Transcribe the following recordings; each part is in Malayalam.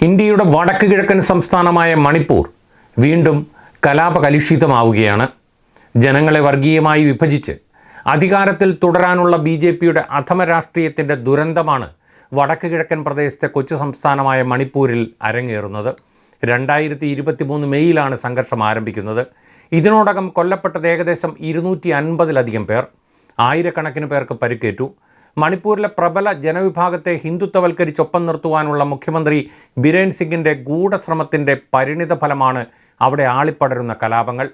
ഇന്ത്യയുടെ വടക്ക് കിഴക്കൻ സംസ്ഥാനമായ മണിപ്പൂർ വീണ്ടും കലാപകലുഷിതമാവുകയാണ്. ജനങ്ങളെ വർഗീയമായി വിഭജിച്ച് അധികാരത്തിൽ തുടരാനുള്ള BJPയുടെ അധമ രാഷ്ട്രീയത്തിൻ്റെ ദുരന്തമാണ് വടക്ക് കിഴക്കൻ പ്രദേശത്തെ കൊച്ചു സംസ്ഥാനമായ മണിപ്പൂരിൽ അരങ്ങേറുന്നത്. 2023 മെയ്യിലാണ് സംഘർഷം ആരംഭിക്കുന്നത്. ഇതിനോടകം കൊല്ലപ്പെട്ടത് ഏകദേശം 250-ലധികം പേർ, ആയിരക്കണക്കിന് പേർക്ക് പരിക്കേറ്റു. മണിപ്പൂരിലെ പ്രബല ജനവിഭാഗത്തെ ഹിന്ദുത്വവൽക്കരിച്ചൊപ്പം നിർത്തുവാനുള്ള മുഖ്യമന്ത്രി ബിരേൻ സിംഗിൻ്റെ ഗൂഢശ്രമത്തിൻ്റെ പരിണിത ഫലമാണ് അവിടെ ആളിപ്പടരുന്ന കലാപങ്ങൾ.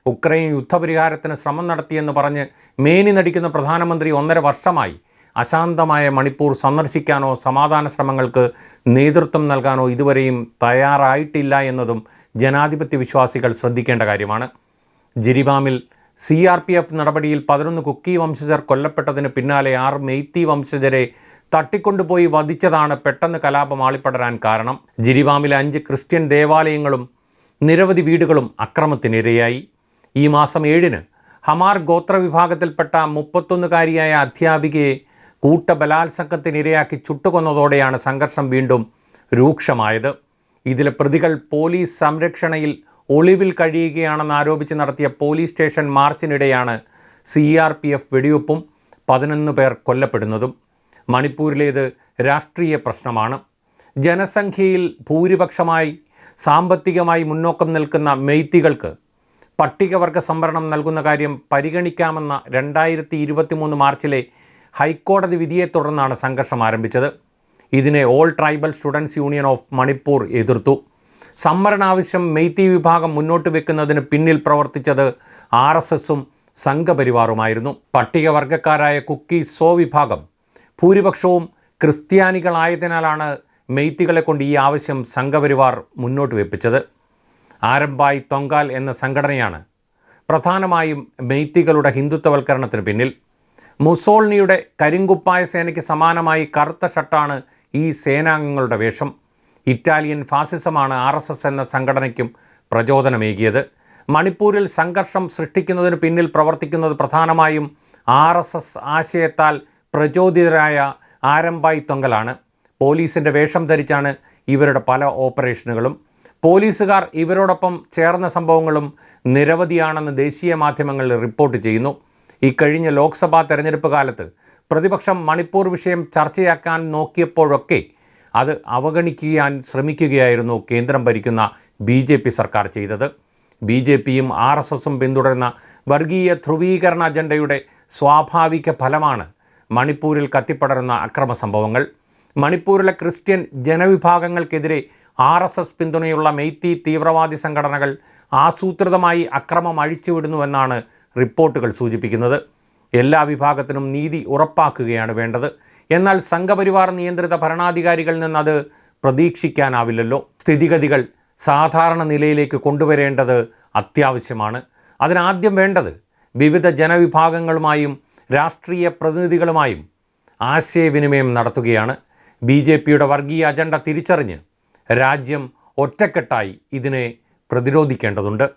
ഉക്രൈൻ യുദ്ധപരിഹാരത്തിന് ശ്രമം നടത്തിയെന്ന് പറഞ്ഞ് മേനി നടിക്കുന്ന പ്രധാനമന്ത്രി 1.5 വർഷമായി അശാന്തമായ മണിപ്പൂർ സന്ദർശിക്കാനോ സമാധാന ശ്രമങ്ങൾക്ക് നേതൃത്വം നൽകാനോ ഇതുവരെയും തയ്യാറായിട്ടില്ല എന്നതും ജനാധിപത്യ വിശ്വാസികൾ ശ്രദ്ധിക്കേണ്ട കാര്യമാണ്. ജിരിബാമിൽ CRPF നടപടിയിൽ 11 കുക്കി വംശജർ കൊല്ലപ്പെട്ടതിന് പിന്നാലെ 6 മെയ്ത്തി വംശജരെ തട്ടിക്കൊണ്ടുപോയി വധിച്ചതാണ് പെട്ടെന്ന് കലാപം ആളിപ്പടരാൻ കാരണം. ജിരിബാമിലെ 5 ക്രിസ്ത്യൻ ദേവാലയങ്ങളും നിരവധി വീടുകളും അക്രമത്തിനിരയായി. ഈ മാസം 7-ന് ഹമാർ ഗോത്രവിഭാഗത്തിൽപ്പെട്ട 31-കാരിയായ അധ്യാപികയെ കൂട്ടബലാത്സംഗത്തിനിരയാക്കി ചുട്ടുകൊന്നതോടെയാണ് സംഘർഷം വീണ്ടും രൂക്ഷമായത്. ഇതിലെ പ്രതികൾ പോലീസ് സംരക്ഷണയിൽ ഒളിവിൽ കഴിയുകയാണെന്ന് ആരോപിച്ച് നടത്തിയ പോലീസ് സ്റ്റേഷൻ മാർച്ചിനിടെയാണ് CRPF വെടിവെപ്പും 11 പേർ കൊല്ലപ്പെടുന്നതും. മണിപ്പൂരിലേത് രാഷ്ട്രീയ പ്രശ്നമാണ്. ജനസംഖ്യയിൽ ഭൂരിപക്ഷമായി സാമ്പത്തികമായി മുന്നോക്കം നിൽക്കുന്ന മെയ്ത്തികൾക്ക് പട്ടികവർഗ സംവരണം നൽകുന്ന കാര്യം പരിഗണിക്കാമെന്ന 2023 മാർച്ചിലെ ഹൈക്കോടതി വിധിയെ തുടർന്നാണ് സംഘർഷം ആരംഭിച്ചത്. ഇതിനെ all tribal students union of Manipur എതിർത്തു. സംവരണാവശ്യം മെയ്ത്തി വിഭാഗം മുന്നോട്ട് വെക്കുന്നതിന് പിന്നിൽ പ്രവർത്തിച്ചത് RSSഉം സംഘപരിവാറുമായിരുന്നു. പട്ടികവർഗക്കാരായ കുക്കി സോ വിഭാഗം ഭൂരിപക്ഷവും ക്രിസ്ത്യാനികളായതിനാലാണ് മെയ്ത്തികളെ കൊണ്ട് ഈ ആവശ്യം സംഘപരിവാർ മുന്നോട്ട് വെപ്പിച്ചത്. ആരംഭായ് തൊങ്കാൽ എന്ന സംഘടനയാണ് പ്രധാനമായും മെയ്ത്തികളുടെ ഹിന്ദുത്വവൽക്കരണത്തിന് പിന്നിൽ. മുസോൾനിയുടെ കരിങ്കുപ്പായ സേനയ്ക്ക് സമാനമായി കറുത്ത ഷർട്ടാണ് ഈ സേനാംഗങ്ങളുടെ വേഷം. ഇറ്റാലിയൻ ഫാസിസമാണ് RSS എന്ന സംഘടനയ്ക്കും പ്രചോദനമേകിയത്. മണിപ്പൂരിൽ സംഘർഷം സൃഷ്ടിക്കുന്നതിന് പിന്നിൽ പ്രവർത്തിക്കുന്നത് പ്രധാനമായും RSS ആശയത്താൽ പ്രചോദിതരായ ആരംഭായ് തൊങ്കലാണ്. പോലീസിൻ്റെ വേഷം ധരിച്ചാണ് ഇവരുടെ പല ഓപ്പറേഷനുകളും. പോലീസുകാർ ഇവരോടൊപ്പം ചേർന്ന സംഭവങ്ങളും നിരവധിയാണെന്ന് ദേശീയ മാധ്യമങ്ങൾ റിപ്പോർട്ട് ചെയ്യുന്നു. ഇക്കഴിഞ്ഞ ലോക്സഭാ തെരഞ്ഞെടുപ്പ് കാലത്ത് പ്രതിപക്ഷം മണിപ്പൂർ വിഷയം ചർച്ചയാക്കാൻ നോക്കിയപ്പോഴൊക്കെ അത് അവഗണിക്കാൻ ശ്രമിക്കുകയായിരുന്നു കേന്ദ്രം ഭരിക്കുന്ന BJP സർക്കാർ ചെയ്തത്. BJPയും RSSഉം പിന്തുടരുന്ന വർഗീയ ധ്രുവീകരണ അജണ്ടയുടെ സ്വാഭാവിക ഫലമാണ് മണിപ്പൂരിൽ കത്തിപ്പടരുന്ന അക്രമ സംഭവങ്ങൾ. മണിപ്പൂരിലെ ക്രിസ്ത്യൻ ജനവിഭാഗങ്ങൾക്കെതിരെ RSS പിന്തുണയുള്ള മെയ്ത്തി തീവ്രവാദി സംഘടനകൾ ആസൂത്രിതമായി അക്രമം അഴിച്ചുവിടുന്നുവെന്നാണ് റിപ്പോർട്ടുകൾ സൂചിപ്പിക്കുന്നത്. എല്ലാ വിഭാഗത്തിനും നീതി ഉറപ്പാക്കുകയാണ് വേണ്ടത്. എന്നാൽ സംഘപരിവാർ നിയന്ത്രിത ഭരണാധികാരികളിൽ നിന്നത് പ്രതീക്ഷിക്കാനാവില്ലല്ലോ. സ്ഥിതിഗതികൾ സാധാരണ നിലയിലേക്ക് കൊണ്ടുവരേണ്ടത് അത്യാവശ്യമാണ്. അതിനാദ്യം വേണ്ടത് വിവിധ ജനവിഭാഗങ്ങളുമായും രാഷ്ട്രീയ പ്രതിനിധികളുമായും ആശയവിനിമയം നടത്തുകയാണ്. BJPയുടെ വർഗീയ അജണ്ട തിരിച്ചറിഞ്ഞ് രാജ്യം ഒറ്റക്കെട്ടായി ഇതിനെ പ്രതിരോധിക്കേണ്ടതുണ്ട്.